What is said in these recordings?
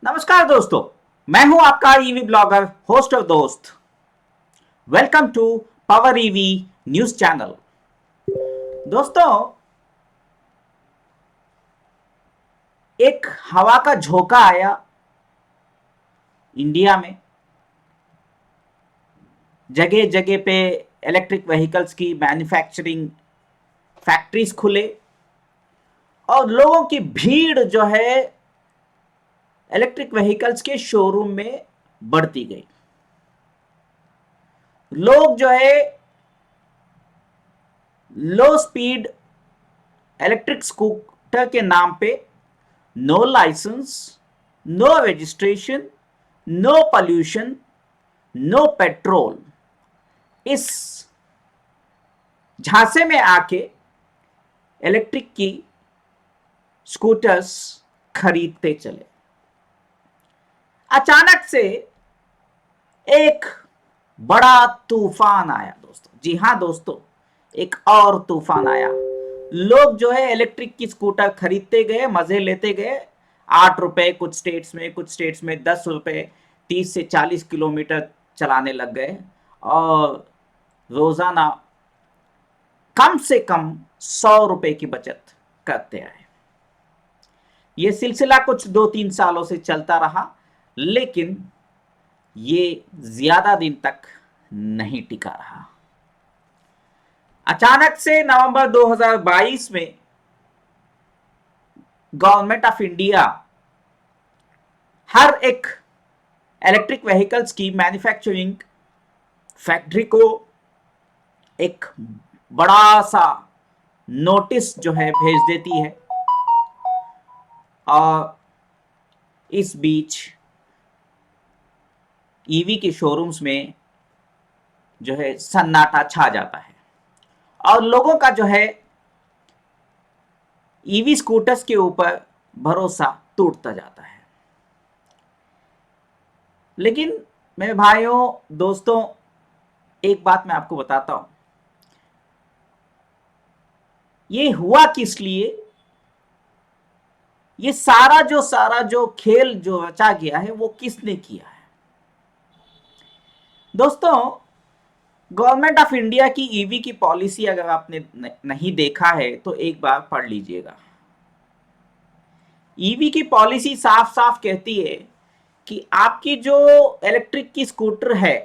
नमस्कार दोस्तों, मैं हूं आपका ईवी ब्लॉगर, होस्ट और दोस्त। Welcome to power EV news channel. दोस्तों, एक हवा का झोंका आया इंडिया में। जगह जगह पे इलेक्ट्रिक व्हीकल्स की मैन्युफैक्चरिंग फैक्ट्रीज खुले और लोगों की भीड़ जो है इलेक्ट्रिक व्हीकल्स के शोरूम में बढ़ती गई। लोग जो है लो स्पीड इलेक्ट्रिक स्कूटर के नाम पे no licence, no registration, no pollution, no petrol, इस झांसे में आके इलेक्ट्रिक की स्कूटर्स खरीदते चले। अचानक से एक बड़ा तूफान आया दोस्तों। जी हां दोस्तों, एक और तूफान आया। लोग जो है इलेक्ट्रिक की स्कूटर खरीदते गए, मजे लेते गए। 8 रुपए कुछ स्टेट्स में, कुछ स्टेट्स में 10 रुपए, 30 से 40 किलोमीटर चलाने लग गए और रोजाना कम से कम 100 रुपए की बचत करते आए। ये सिलसिला कुछ 2-3 सालों से चलता रहा, लेकिन ये ज्यादा दिन तक नहीं टिका रहा। अचानक से नवंबर 2022 में गवर्नमेंट ऑफ इंडिया हर एक इलेक्ट्रिक व्हीकल्स की मैन्युफैक्चरिंग फैक्ट्री को एक बड़ा सा नोटिस जो है भेज देती है और इस बीच ईवी के शोरूम्स में जो है सन्नाटा छा जाता है और लोगों का जो है ईवी स्कूटर्स के ऊपर भरोसा टूटता जाता है। लेकिन मेरे भाइयों दोस्तों, एक बात मैं आपको बताता हूं, ये हुआ किस लिए। ये सारा जो खेल जो रचा गया है वो किसने किया है। दोस्तों, गवर्नमेंट ऑफ इंडिया की ईवी की पॉलिसी अगर आपने नहीं देखा है तो एक बार पढ़ लीजिएगा। ईवी की पॉलिसी साफ साफ कहती है कि आपकी जो इलेक्ट्रिक की स्कूटर है,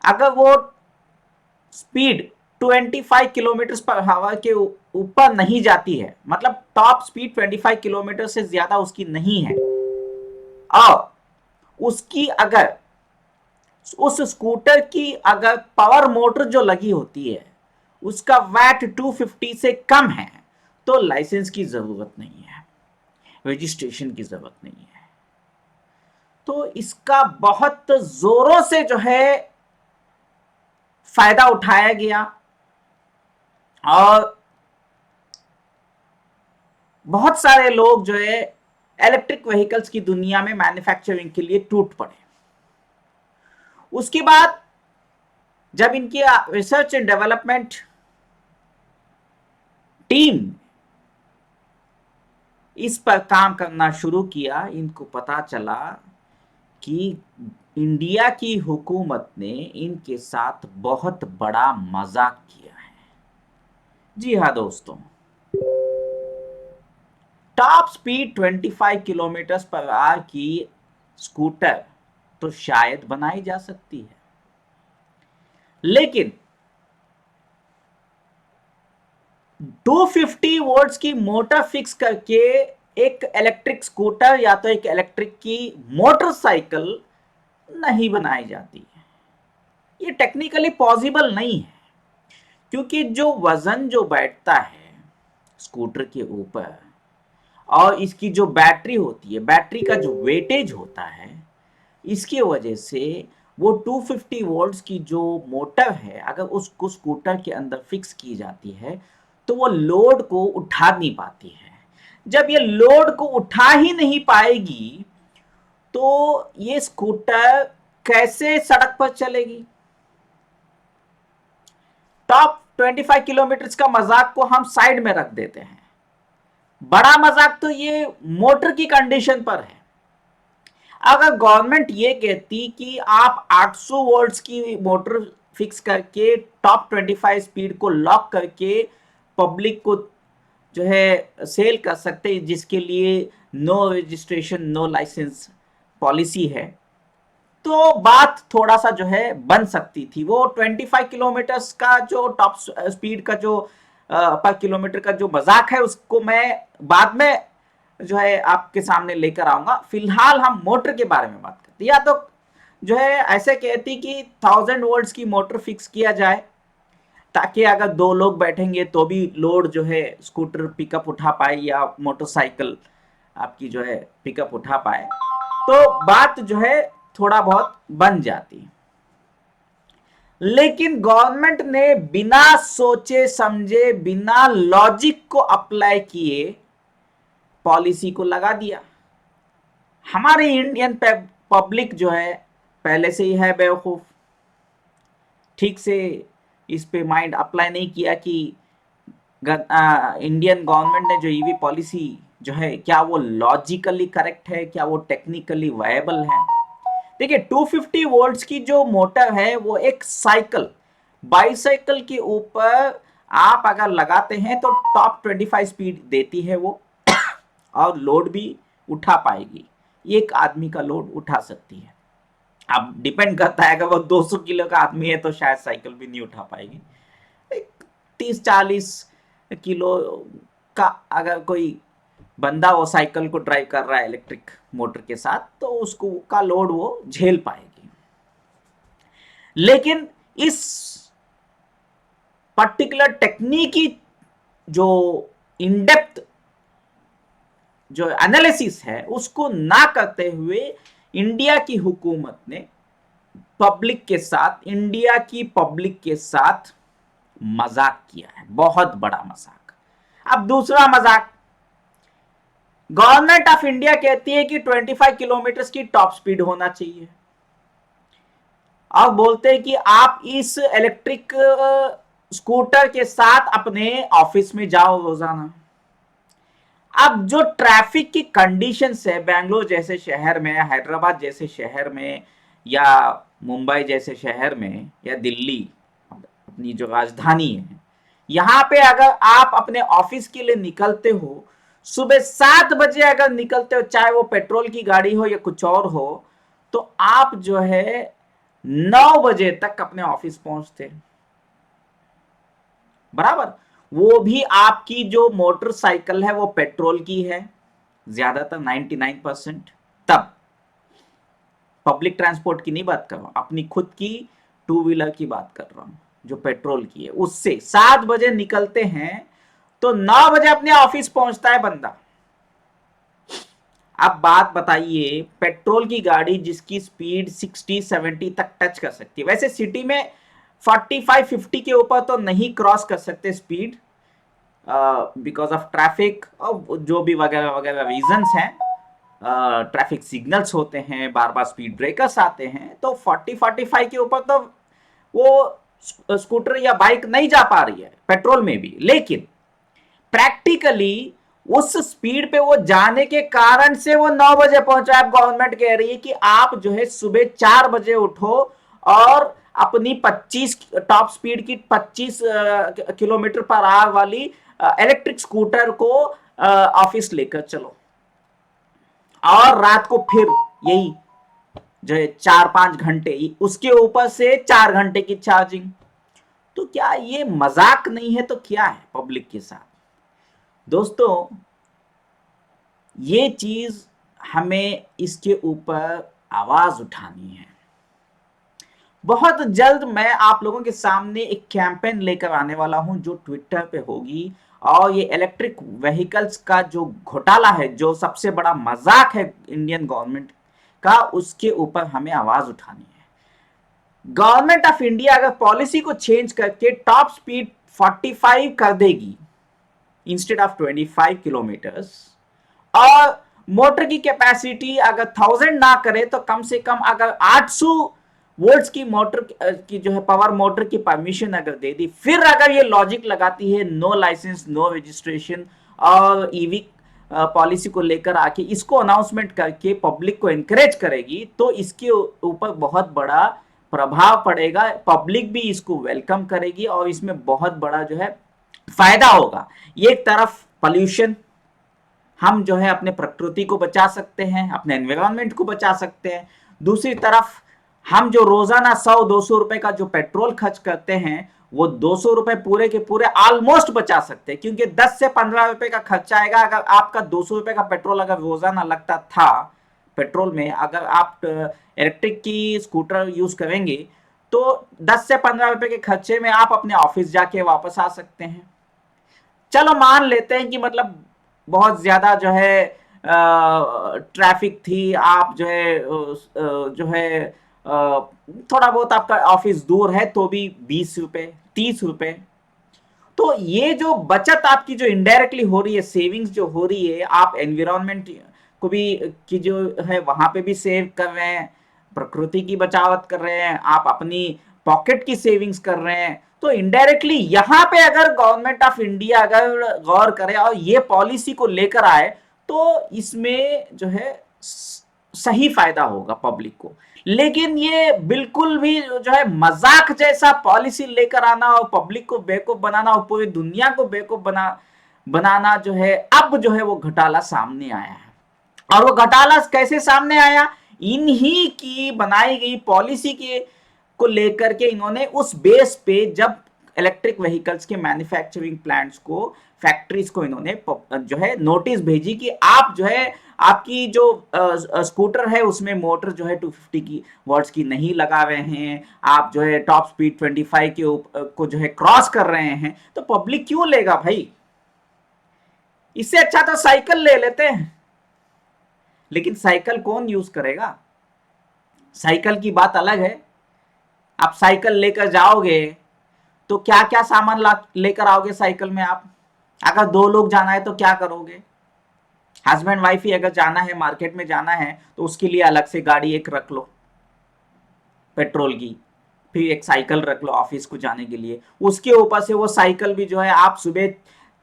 अगर वो स्पीड 25 किलोमीटर पर आवर के ऊपर नहीं जाती है, मतलब टॉप स्पीड 25 किलोमीटर से ज्यादा उसकी नहीं है, और उसकी अगर उस स्कूटर की अगर पावर मोटर जो लगी होती है उसका वैट 250 से कम है, तो लाइसेंस की जरूरत नहीं है, रजिस्ट्रेशन की जरूरत नहीं है। तो इसका बहुत जोरों से जो है फायदा उठाया गया और बहुत सारे लोग जो है इलेक्ट्रिक व्हीकल्स की दुनिया में मैन्युफैक्चरिंग के लिए टूट पड़े। उसके बाद जब इनकी रिसर्च एंड डेवलपमेंट टीम इस पर काम करना शुरू किया, इनको पता चला कि इंडिया की हुकूमत ने इनके साथ बहुत बड़ा मजाक किया है। जी हाँ दोस्तों, top speed 25 kilometre per hour की स्कूटर तो शायद बनाई जा सकती है, लेकिन 250 वोल्ट्स की मोटर फिक्स करके एक इलेक्ट्रिक स्कूटर या तो एक इलेक्ट्रिक की मोटरसाइकिल नहीं बनाई जाती है। ये टेक्निकली पॉसिबल नहीं है, क्योंकि जो वजन जो बैठता है स्कूटर के ऊपर और इसकी जो बैटरी होती है, बैटरी का जो वेटेज होता है, इसकी वजह से वो 250 वोल्ट्स की जो मोटर है अगर उसको स्कूटर के अंदर फिक्स की जाती है तो वो लोड को उठा नहीं पाती है। जब ये लोड को उठा ही नहीं पाएगी तो ये स्कूटर कैसे सड़क पर चलेगी। टॉप 25 किलोमीटर का मजाक को हम साइड में रख देते हैं। बड़ा मजाक तो ये मोटर की कंडीशन पर है। अगर गवर्नमेंट ये कहती कि आप 800 वोल्ट्स की मोटर फिक्स करके टॉप 25 स्पीड को लॉक करके पब्लिक को जो है सेल कर सकते हैं, जिसके लिए no registration no licence policy है, तो बात थोड़ा सा जो है बन सकती थी। वो 25 किलोमीटर का जो टॉप स्पीड का जो पर किलोमीटर का जो मजाक है उसको मैं बाद में जो है आपके सामने लेकर आऊंगा। फिलहाल हम मोटर के बारे में बात करते हैं। या तो जो है ऐसे कहती कि 1000 वोल्ट्स की मोटर फिक्स किया जाए, ताकि अगर 2 लोग बैठेंगे तो भी लोड जो है स्कूटर पिकअप उठा पाए या मोटरसाइकिल आपकी जो है पिकअप उठा पाए, तो बात जो है थोड़ा बहुत बन जाती। लेकिन गवर्नमेंट ने बिना सोचे समझे बिना लॉजिक को अप्लाई किए पॉलिसी को लगा दिया। हमारी इंडियन पब्लिक जो है पहले से ही है बेवकूफ, ठीक से इस पे माइंड अप्लाई नहीं किया कि इंडियन गवर्नमेंट ने जो ईवी पॉलिसी जो है क्या वो लॉजिकली करेक्ट है, क्या वो टेक्निकली वायबल है। देखिए 250 वोल्ट्स की जो मोटर है वो एक साइकिल बाईसाइकिल के ऊपर आप अगर लगाते हैं तो टॉप 25 स्पीड देती है वो और लोड भी उठा पाएगी, एक आदमी का लोड उठा सकती है। अब डिपेंड करता है अगर वो 200 किलो का आदमी है तो शायद साइकिल भी नहीं उठा पाएगी। 30-40 किलो का अगर कोई बंदा वो साइकिल को ड्राइव कर रहा है इलेक्ट्रिक मोटर के साथ तो उसको का लोड वो झेल पाएगी। लेकिन इस पर्टिकुलर टेक्निकी जो इनडेप्थ जो एनालिसिस है उसको ना करते हुए इंडिया की हुकूमत ने पब्लिक के साथ, इंडिया की पब्लिक के साथ मजाक किया है, बहुत बड़ा मजाक। अब दूसरा मजाक, गवर्नमेंट ऑफ इंडिया कहती है कि 25 किलोमीटर की टॉप स्पीड होना चाहिए और बोलते हैं कि आप इस इलेक्ट्रिक स्कूटर के साथ अपने ऑफिस में जाओ रोजाना। अब जो ट्रैफिक की कंडीशंस है बेंगलोर जैसे शहर में, हैदराबाद जैसे शहर में, या मुंबई जैसे शहर में, या दिल्ली अपनी जो राजधानी है, यहां पे अगर आप अपने ऑफिस के लिए निकलते हो, सुबह 7 बजे अगर निकलते हो, चाहे वो पेट्रोल की गाड़ी हो या कुछ और हो, तो आप जो है 9 बजे तक अपने ऑफिस पहुंचते, बराबर। वो भी आपकी जो मोटरसाइकिल है वो पेट्रोल की है ज्यादातर 99%। तब पब्लिक ट्रांसपोर्ट की नहीं बात कर रहा हूं, अपनी खुद की 2 व्हीलर की बात कर रहा हूं जो पेट्रोल की है। उससे 7 बजे निकलते हैं तो 9 बजे अपने ऑफिस पहुंचता है बंदा। अब बात बताइए, पेट्रोल की गाड़ी जिसकी स्पीड 60-70 तक टच कर सकती है, वैसे सिटी में 45-50 के ऊपर तो नहीं क्रॉस कर सकते स्पीड बिकॉज ऑफ ट्रैफिक और जो भी वगैरह वगैरह रीजंस हैं, ट्रैफिक सिग्नल्स होते हैं, बार बार स्पीड ब्रेकर्स आते हैं, तो 40-45 के ऊपर तो वो स्कूटर या बाइक नहीं जा पा रही है पेट्रोल में भी। लेकिन प्रैक्टिकली उस स्पीड पे वो जाने के कारण से वो 9 बजे पहुंचा। अब गवर्नमेंट कह रही है कि आप जो है सुबह 4 बजे उठो और अपनी 25 टॉप स्पीड की 25 किलोमीटर पर आवर वाली इलेक्ट्रिक स्कूटर को ऑफिस लेकर चलो, और रात को फिर यही जो है 4-5 घंटे, उसके ऊपर से 4 घंटे की चार्जिंग। तो क्या ये मजाक नहीं है तो क्या है पब्लिक के साथ? दोस्तों ये चीज हमें इसके ऊपर आवाज उठानी है। बहुत जल्द मैं आप लोगों के सामने एक कैंपेन लेकर आने वाला हूं जो ट्विटर पे होगी, और ये इलेक्ट्रिक व्हीकल्स का जो घोटाला है, जो सबसे बड़ा मजाक है इंडियन गवर्नमेंट का, उसके ऊपर हमें आवाज उठानी है। गवर्नमेंट ऑफ इंडिया अगर पॉलिसी को चेंज करके टॉप स्पीड 45 कर देगी इंस्टेड ऑफ 25 किलोमीटर्स, और मोटर की कैपेसिटी अगर 1000 ना करे तो कम से कम अगर 800 वोल्ट्स की मोटर की जो है पावर मोटर की परमिशन अगर दे दी, फिर अगर ये लॉजिक लगाती है नो लाइसेंस नो रजिस्ट्रेशन और ईवी पॉलिसी को लेकर आके इसको अनाउंसमेंट करके पब्लिक को एनकरेज करेगी तो इसके ऊपर बहुत बड़ा प्रभाव पड़ेगा, पब्लिक भी इसको वेलकम करेगी और इसमें बहुत बड़ा जो है फायदा होगा। एक तरफ पॉल्यूशन, हम जो है अपने प्रकृति को बचा सकते हैं, अपने एनवायरमेंट को बचा सकते हैं। दूसरी तरफ हम जो रोजाना 100-200 रुपए का जो पेट्रोल खर्च करते हैं वो 200 रुपए पूरे के पूरे ऑलमोस्ट बचा सकते हैं, क्योंकि 10 से 15 रुपए का खर्चा आएगा। अगर आपका 200 रुपए का पेट्रोल अगर रोजाना लगता था पेट्रोल में, अगर आप इलेक्ट्रिक की स्कूटर यूज करेंगे तो 10 से 15 रुपए के खर्चे में आप अपने ऑफिस जाके वापस आ सकते हैं। चलो मान लेते हैं कि मतलब बहुत ज्यादा जो है ट्रैफिक थी, आप जो है थोड़ा बहुत आपका ऑफिस दूर है तो भी 20 रुपए 30 रुपए, तो ये जो बचत आपकी जो इनडायरेक्टली हो रही है, सेविंग्स जो हो रही है, आप एनवायरनमेंट को भी की जो है वहां पे भी सेव कर रहे हैं, प्रकृति की बचावट कर रहे हैं, आप अपनी पॉकेट की सेविंग्स कर रहे हैं। तो इनडायरेक्टली यहां पे अगर गवर्नमेंट ऑफ इंडिया अगर गौर करे और ये पॉलिसी को लेकर आए तो इसमें जो है सही फायदा होगा पब्लिक को। लेकिन ये बिल्कुल भी जो है मजाक जैसा पॉलिसी लेकर आना और पब्लिक को बेवकूफ बनाना और पूरी दुनिया को बेवकूफ बनाना जो है, अब जो है वो घोटाला सामने आया है। और वो घोटाला कैसे सामने आया? इन्हीं की बनाई गई पॉलिसी के को लेकर के इन्होंने उस बेस पे जब इलेक्ट्रिक व्हीकल्स के मैन्युफैक्चरिंग प्लांट्स को, फैक्ट्रीज को इन्होंने जो है नोटिस भेजी कि आप जो है आपकी जो स्कूटर है उसमें मोटर जो है 250 की वॉट्स की नहीं लगा रहे हैं, आप जो है टॉप स्पीड 25 को जो है क्रॉस कर रहे हैं, तो पब्लिक क्यों लेगा भाई? इससे अच्छा तो साइकिल ले लेते हैं। लेकिन साइकिल कौन यूज करेगा? साइकिल की बात अलग है। आप साइकिल लेकर जाओगे तो क्या क्या सामान लेकर आओगे साइकिल में आप? अगर 2 लोग जाना है तो क्या करोगे? हस्बैंड वाइफ ही अगर जाना है, मार्केट में जाना है, तो उसके लिए अलग से गाड़ी एक रख लो पेट्रोल की, फिर एक साइकिल रख लो ऑफिस को जाने के लिए। उसके ऊपर से वो साइकिल भी जो है आप सुबह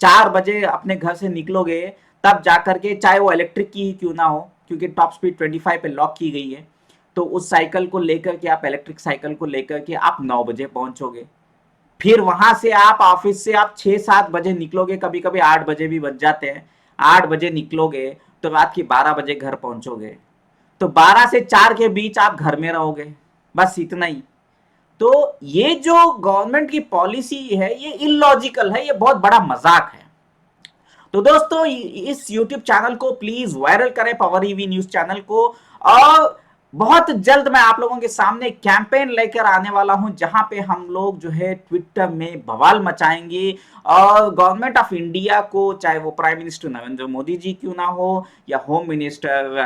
4 बजे अपने घर से निकलोगे तब जाकर के, चाहे वो इलेक्ट्रिक की ही क्यों ना हो, क्योंकि टॉप स्पीड 25 पे लॉक की गई है, तो उस साइकिल को लेकर के आप, इलेक्ट्रिक साइकिल को लेकर के आप 9 बजे पहुंचोगे। फिर वहां से आप ऑफिस से आप 6-7 बजे निकलोगे, कभी कभी 8 बजे भी बच जाते हैं। 8 बजे निकलोगे तो रात की 12 बजे घर पहुंचोगे, तो 12 से 4 के बीच आप घर में रहोगे, बस इतना ही। तो ये जो गवर्नमेंट की पॉलिसी है ये इलॉजिकल है, ये बहुत बड़ा मजाक है। तो दोस्तों इस YouTube चैनल को प्लीज वायरल करें, पावर ईवी न्यूज चैनल को, और बहुत जल्द मैं आप लोगों के सामने कैंपेन लेकर आने वाला हूं जहां पे हम लोग जो है ट्विटर में बवाल मचाएंगे और गवर्नमेंट ऑफ इंडिया को, चाहे वो प्राइम मिनिस्टर नरेंद्र मोदी जी क्यों ना हो या होम मिनिस्टर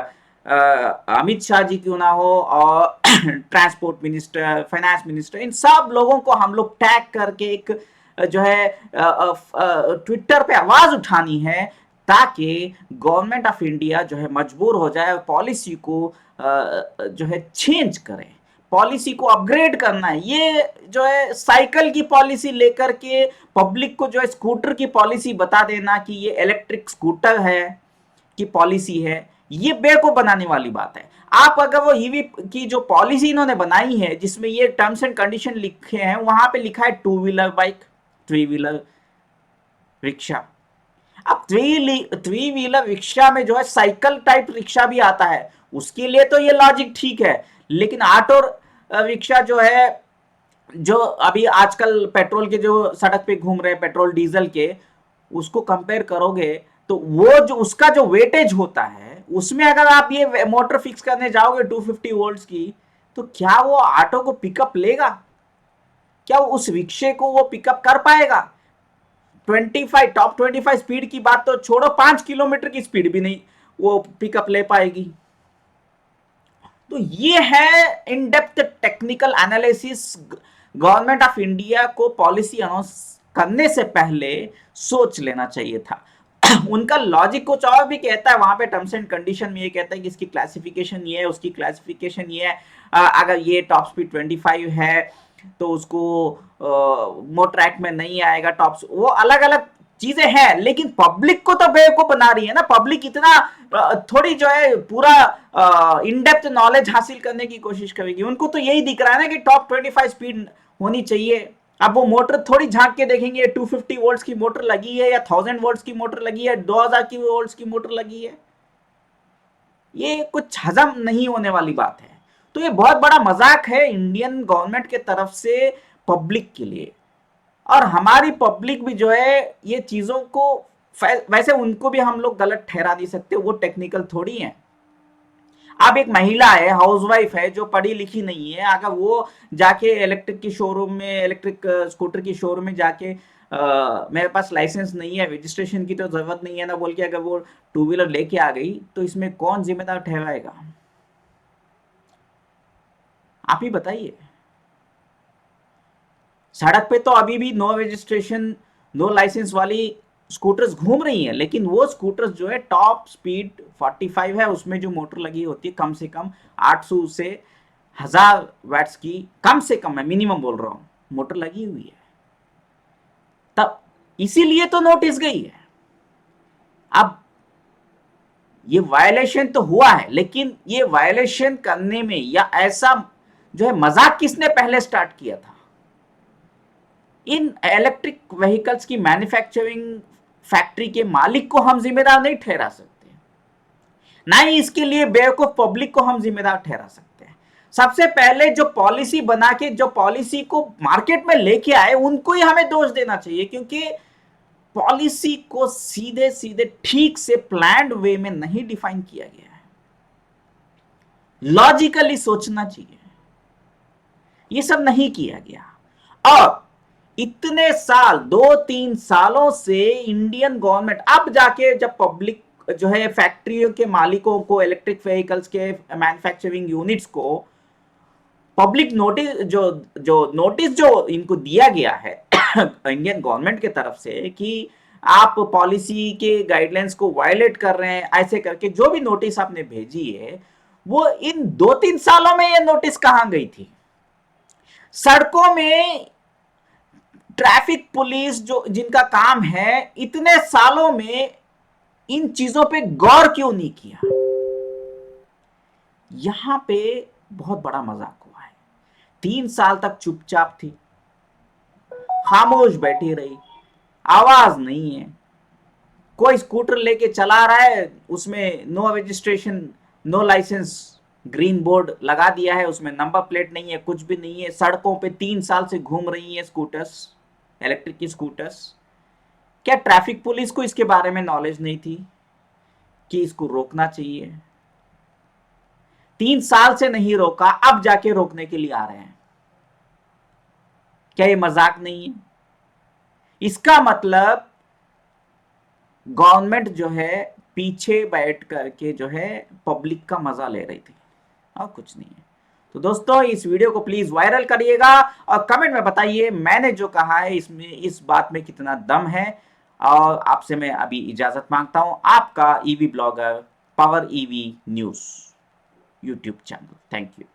अमित शाह जी क्यों ना हो और ट्रांसपोर्ट मिनिस्टर, फाइनेंस मिनिस्टर, इन सब लोगों को हम लोग टैग करके एक जो है ट्विटर पे आवाज उठानी है, ताकि गवर्नमेंट ऑफ इंडिया जो है मजबूर हो जाए और पॉलिसी को जो है चेंज करें, पॉलिसी को अपग्रेड करना है। ये जो है साइकिल की पॉलिसी लेकर के पब्लिक को जो है स्कूटर की पॉलिसी बता देना कि ये इलेक्ट्रिक स्कूटर है की पॉलिसी है, ये बेवकूफ बनाने वाली बात है। आप अगर वो ईवी की जो पॉलिसी इन्होंने बनाई है जिसमें ये टर्म्स एंड कंडीशन लिखे हैं, वहां पे लिखा है 2 व्हीलर बाइक, 3 व्हीलर रिक्शा। अब 3 व्हीलर रिक्शा में जो है साइकिल टाइप रिक्शा भी आता है, उसके लिए तो ये लॉजिक ठीक है। लेकिन ऑटो रिक्शा जो है, जो अभी आजकल पेट्रोल के जो सड़क पे घूम रहे हैं पेट्रोल डीजल के, उसको कंपेयर करोगे तो वो जो उसका जो वेटेज होता है उसमें अगर आप ये मोटर फिक्स करने जाओगे 250 वोल्ट्स की, तो क्या वो ऑटो को पिकअप लेगा? क्या वो उस रिक्शे को वो पिकअप कर पाएगा? 25 टॉप 25 स्पीड की बात तो छोड़ो, 5 किलोमीटर की स्पीड भी नहीं वो पिकअप ले पाएगी। तो ये है in depth technical analysis. Government of India को पॉलिसी अनाउंस करने से पहले सोच लेना चाहिए था। उनका लॉजिक कुछ और भी कहता है, वहां पे टर्म्स एंड कंडीशन में ये कहता है कि इसकी क्लासिफिकेशन ये है, उसकी क्लासिफिकेशन ये है, अगर ये टॉप स्पीड 25 है तो उसको मोटर एक्ट में नहीं आएगा। टॉप वो अलग अलग चीजें हैं, लेकिन पब्लिक को तो बेवकूफ बना रही है ना। पब्लिक इतना थोड़ी जो है पूरा इन डेप्थ नॉलेज हासिल करने की कोशिश करेगी। उनको तो यही दिख रहा है ना कि टॉप 25 स्पीड होनी चाहिए। अब वो मोटर थोड़ी झांक के देखेंगे 250 वोल्ट्स की मोटर लगी है या 1000 वोल्ट्स की मोटर लगी है, 2000 की वोल्ट्स की मोटर लगी है। ये कुछ हजम नहीं होने वाली बात है। तो ये बहुत बड़ा मजाक है इंडियन गवर्नमेंट के तरफ से पब्लिक के लिए। और हमारी पब्लिक भी जो है ये चीजों को, वैसे उनको भी हम लोग गलत ठहरा नहीं सकते, वो टेक्निकल थोड़ी है। अब एक महिला है, हाउसवाइफ है, जो पढ़ी लिखी नहीं है, अगर वो जाके इलेक्ट्रिक की शोरूम में, इलेक्ट्रिक स्कूटर की शोरूम में जाके मेरे पास लाइसेंस नहीं है, रजिस्ट्रेशन की तो जरूरत नहीं है ना बोल के अगर वो टू व्हीलर लेके आ गई, तो इसमें कौन जिम्मेदार ठहराएगा? आप ही बताइए। सड़क पे तो अभी भी नो रजिस्ट्रेशन, नो लाइसेंस वाली स्कूटर्स घूम रही हैं, लेकिन वो स्कूटर्स जो है टॉप स्पीड 45 है, उसमें जो मोटर लगी होती है कम से कम 800 से 1000 वैट्स की, कम से कम, मैं मिनिमम बोल रहा हूं, मोटर लगी हुई है। तब इसीलिए तो नोटिस गई है। अब ये वायलेशन तो हुआ है, लेकिन ये वायलेशन करने में या ऐसा जो है मजाक किसने पहले स्टार्ट किया था? इन इलेक्ट्रिक व्हीकल्स की मैन्युफैक्चरिंग फैक्ट्री के मालिक को हम जिम्मेदार नहीं ठहरा सकते, ना ही इसके लिए बेवकूफ पब्लिक को हम जिम्मेदार ठहरा सकते हैं। सबसे पहले जो पॉलिसी बना के, जो पॉलिसी को मार्केट में लेके आए, उनको ही हमें दोष देना चाहिए, क्योंकि पॉलिसी को सीधे सीधे ठीक से प्लान्ड वे में नहीं डिफाइन किया गया है। लॉजिकली सोचना चाहिए, ये सब नहीं किया गया। और इतने साल, 2-3 सालों से इंडियन गवर्नमेंट, अब जाके जब पब्लिक जो है फैक्ट्रियों के मालिकों को, इलेक्ट्रिक व्हीकल्स के मैन्युफैक्चरिंग यूनिट्स को पब्लिक नोटिस, जो नोटिस जो इनको दिया गया है इंडियन गवर्नमेंट के तरफ से कि आप पॉलिसी के गाइडलाइंस को वायलेट कर रहे हैं, ऐसे करके जो भी नोटिस आपने भेजी है, वो इन 2-3 सालों में ये नोटिस कहां गई थी? सड़कों में ट्रैफिक पुलिस जो, जिनका काम है, इतने सालों में इन चीजों पे गौर क्यों नहीं किया? यहां पे बहुत बड़ा मजाक हुआ है। 3 साल तक चुपचाप थी, खामोश बैठी रही, आवाज नहीं है। कोई स्कूटर लेके चला रहा है, उसमें no registration, no licence, green board लगा दिया है, उसमें नंबर प्लेट नहीं है, कुछ भी नहीं है। सड़कों पे 3 साल से घूम रही हैं स्कूटर्स, इलेक्ट्रिक की स्कूटर्स। क्या ट्रैफिक पुलिस को इसके बारे में नॉलेज नहीं थी कि इसको रोकना चाहिए? 3 साल से नहीं रोका, अब जाके रोकने के लिए आ रहे हैं। क्या ये मजाक नहीं है? इसका मतलब गवर्नमेंट जो है पीछे बैठ करके जो है पब्लिक का मजा ले रही थी, और कुछ नहीं है। तो दोस्तों, इस वीडियो को प्लीज वायरल करिएगा और कमेंट में बताइए मैंने जो कहा है इसमें, इस बात में कितना दम है। और आपसे मैं अभी इजाजत मांगता हूं, आपका EV blogger, power EV news YouTube channel. Thank you.